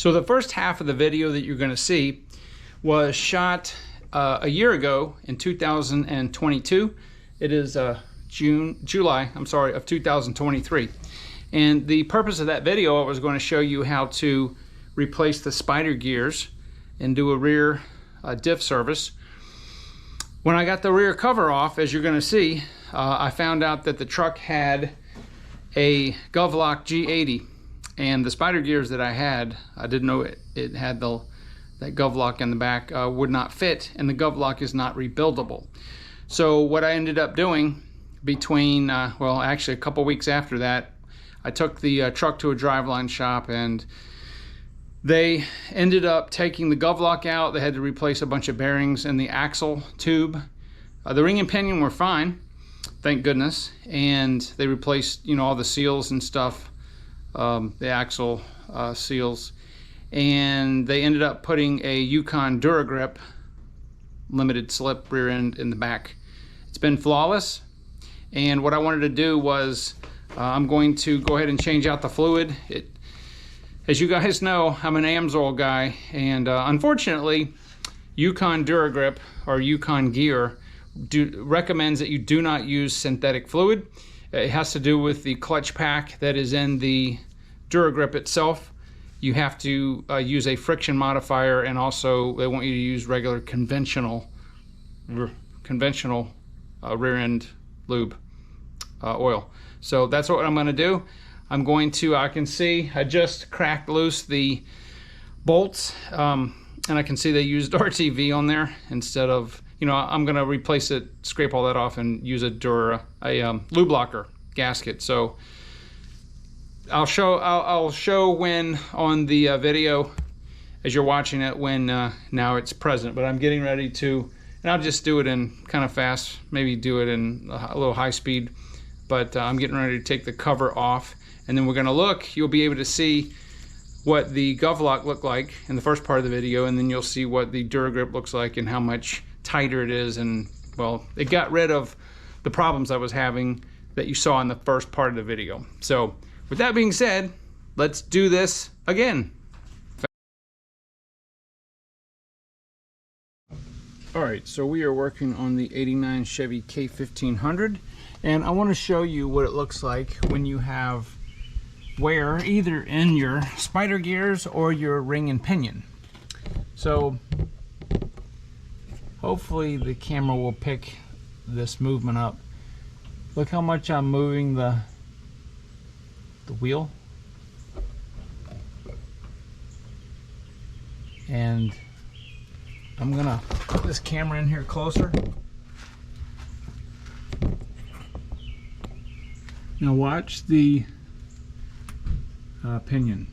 So the first half of the video that you're going to see was shot a year ago in 2022. It is July of 2023. And the purpose of that video, I was going to show you how to replace the spider gears and do a rear diff service. When I got the rear cover off, as you're going to see, I found out that the truck had a Govlock G80, and the spider gears that I had, I didn't know it had that Govlock in the back, would not fit, and the Govlock is not rebuildable. So what I ended up doing between, well, actually a couple weeks after that, I took the truck to a driveline shop, and they ended up taking the Govlock out. They had to replace a bunch of bearings in the axle tube. The ring and pinion were fine, thank goodness, and they replaced, you know, all the seals and stuff, the axle seals, and they ended up putting a Yukon Dura Grip limited slip rear end in the back. It's been flawless, and what I wanted to do was I'm going to go ahead and change out the fluid. As you guys know, I'm an AMSOIL guy, and unfortunately Yukon Dura Grip or Yukon Gear recommends that you do not use synthetic fluid. It has to do with the clutch pack that is in the Dura Grip itself. You have to use a friction modifier, and also they want you to use regular conventional rear end lube oil. So that's what I'm going to do. I'm going to, I can see I just cracked loose the bolts, and I can see they used RTV on there instead of, you know, I'm going to replace it, scrape all that off, and use a Lubelocker gasket. So I'll show when on the video as you're watching it when now it's present, but I'm getting ready to, and I'll just do it in kind of fast, maybe do it in a little high speed, but I'm getting ready to take the cover off, and then we're going to look. You'll be able to see what the Govlock looked like in the first part of the video, and then you'll see what the Dura Grip looks like and how much tighter it is. And well, it got rid of the problems I was having that you saw in the first part of the video. So with that being said, let's do this again. Alright, so we are working on the 89 Chevy K1500, and I want to show you what it looks like when you have wear either in your spider gears or your ring and pinion. So hopefully the camera will pick this movement up. Look how much I'm moving the wheel, and I'm gonna put this camera in here closer. Now watch the pinion.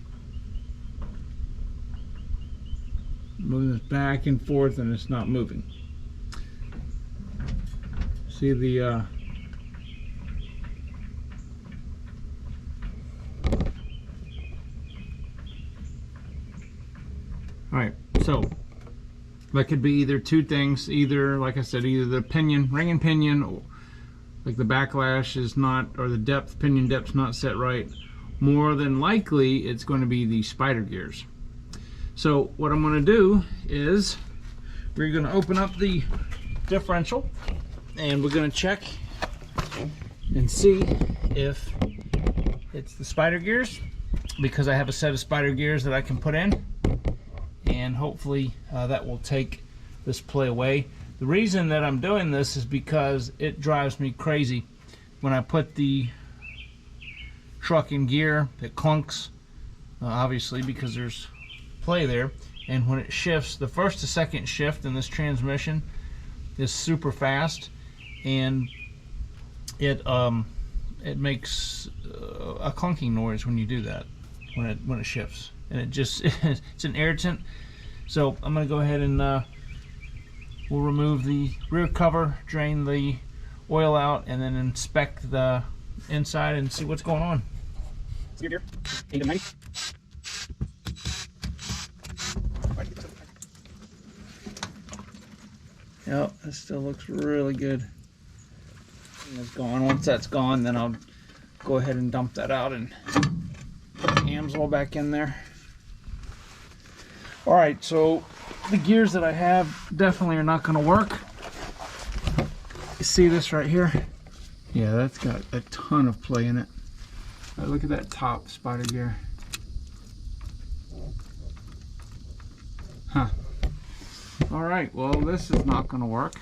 Moving this back and forth, and it's not moving. See the Alright, so that could be either two things, either, like I said, either the pinion, ring and pinion, or like the backlash is not, or the depth, pinion depth's not set right. More than likely it's going to be the spider gears. So what I'm going to do is we're going to open up the differential, and we're going to check and see if it's the spider gears, because I have a set of spider gears that I can put in, and hopefully that will take this play away. The reason that I'm doing this is because it drives me crazy when I put the truck in gear. It clunks, obviously, because there's play there, and when it shifts, the first to second shift in this transmission is super fast, and it makes a clunking noise when you do that, when it shifts, and it just it's an irritant. So I'm going to go ahead and we'll remove the rear cover, drain the oil out, and then inspect the inside and see what's going on. Steer gear, 8 to 90. Yep, that still looks really good. And it's gone. Once that's gone, then I'll go ahead and dump that out and put the AMSOIL back in there. All right, so the gears that I have definitely are not going to work. You see this right here? Yeah, that's got a ton of play in it. All right, look at that top spider gear. Huh. All right, well, this is not going to work.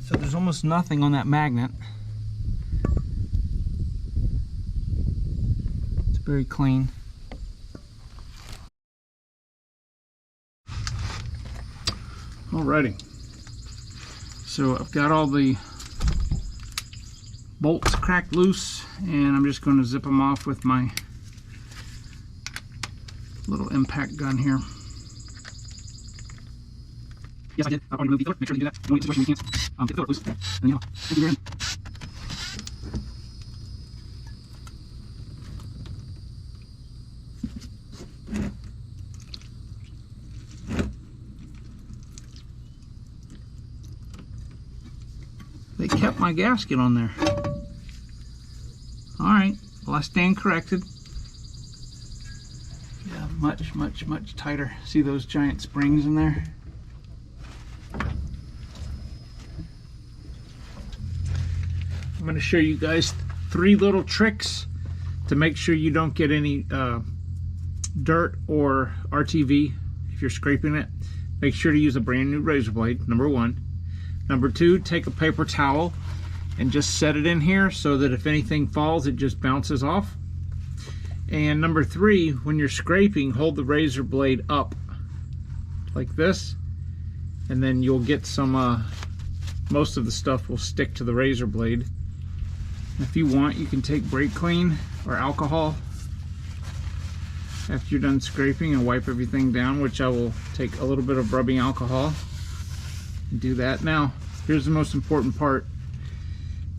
So there's almost nothing on that magnet. It's very clean. Alrighty. So I've got all the bolts cracked loose, and I'm just going to zip them off with my little impact gun here. Yes, I did. I've already removed the filler. Make sure you do that. You want to get the situation where you can't get the filler loose. And you know, take it in. They kept my gasket on there. Alright, well, I stand corrected. Yeah, much tighter. See those giant springs in there? I'm going to show you guys 3 little tricks to make sure you don't get any dirt or RTV if you're scraping it. Make sure to use a brand new razor blade, number 1. Number 2, take a paper towel and just set it in here so that if anything falls, it just bounces off. And number 3, when you're scraping, hold the razor blade up like this, and then you'll get some, most of the stuff will stick to the razor blade. If you want, you can take brake clean or alcohol after you're done scraping and wipe everything down, which I will take a little bit of rubbing alcohol and do that. Now, here's the most important part.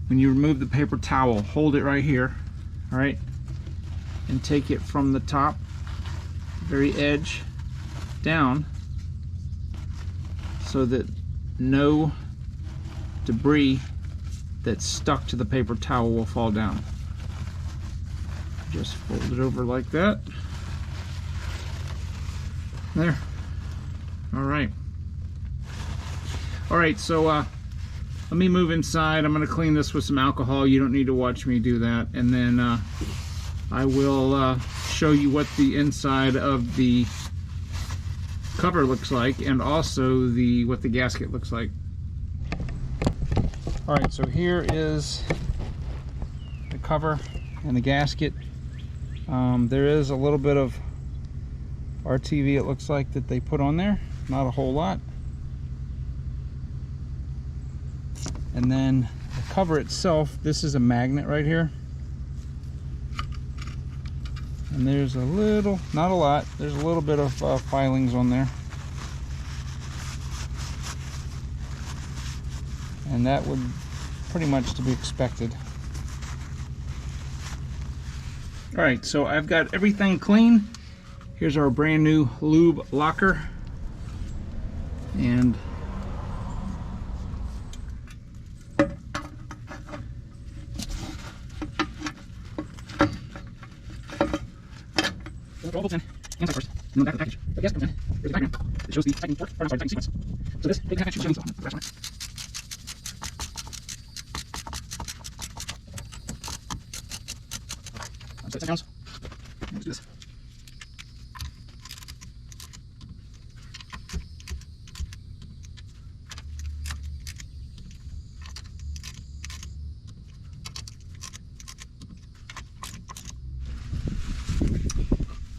When you remove the paper towel, hold it right here, all right, and take it from the top, very edge, down, so that no debris that's stuck to the paper towel will fall down. Just fold it over like that. There. All right. All right, so let me move inside. I'm going to clean this with some alcohol. You don't need to watch me do that. And then I will show you what the inside of the cover looks like, and also what the gasket looks like. All right, so here is the cover and the gasket. There is a little bit of RTV, it looks like, that they put on there. Not a whole lot. And then the cover itself, this is a magnet right here. And there's a little, not a lot, there's a little bit of filings on there. And that would pretty much to be expected. All right, so I've got everything clean. Here's our brand new lube locker. And all bolts in, inside first, and then back of the package. The gasket comes in. There's a diagram that shows the tightening torque, or I'm sorry, tightening sequence. So this 8.5-inch Chevy on the last one. Set it down. Let's do this.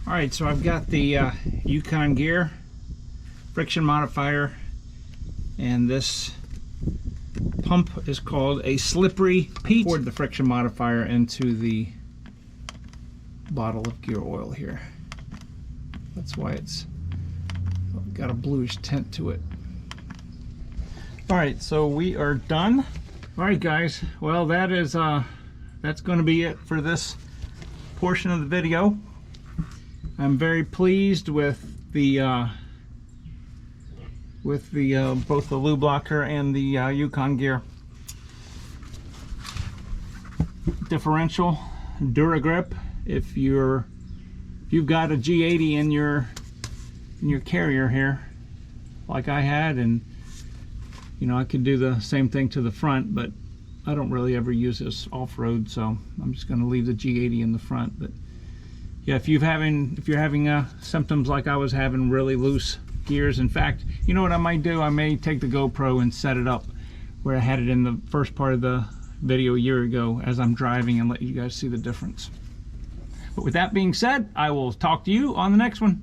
All right, so I've got the Yukon gear, friction modifier, and this pump is called a slippery Pete. Poured the friction modifier into the bottle of gear oil here. That's why it's got a bluish tint to it. All right, so we are done. All right, guys. Well, that is that's going to be it for this portion of the video. I'm very pleased with the both the Lubelocker and the Yukon gear. Differential, Dura Grip. If you've got a G80 in your carrier here, like I had, and you know, I could do the same thing to the front, but I don't really ever use this off-road, so I'm just going to leave the G80 in the front. But yeah, if you're having symptoms like I was having, really loose gears. In fact, you know what I might do? I may take the GoPro and set it up where I had it in the first part of the video a year ago as I'm driving, and let you guys see the difference. But with that being said, I will talk to you on the next one.